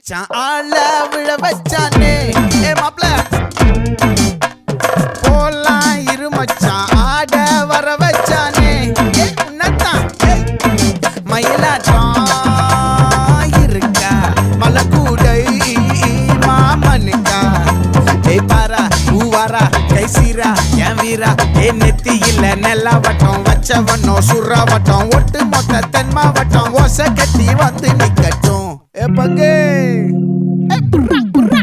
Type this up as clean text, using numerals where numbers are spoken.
மச்சான் ஆள விழ வச்சானே ஏ மாப்ள போலாம் இரு மச்சான் ஆட வர வச்சானே ஏ உன்னதான் மயிலாட்டம் இருக்கா மலக்கூடை மாமனுக்கா ஏ பாரா ஊவாரா கைசீரா என் வீரா ஏ நெத்தி இல்ல நெல்லாவட்டம் வச்சவனோ சுறாவட்டம் ஒட்டு மொத்த தென் மாவட்டம் ஓசை கட்டி வந்து நிக்கட்டும் ஏ பங்கே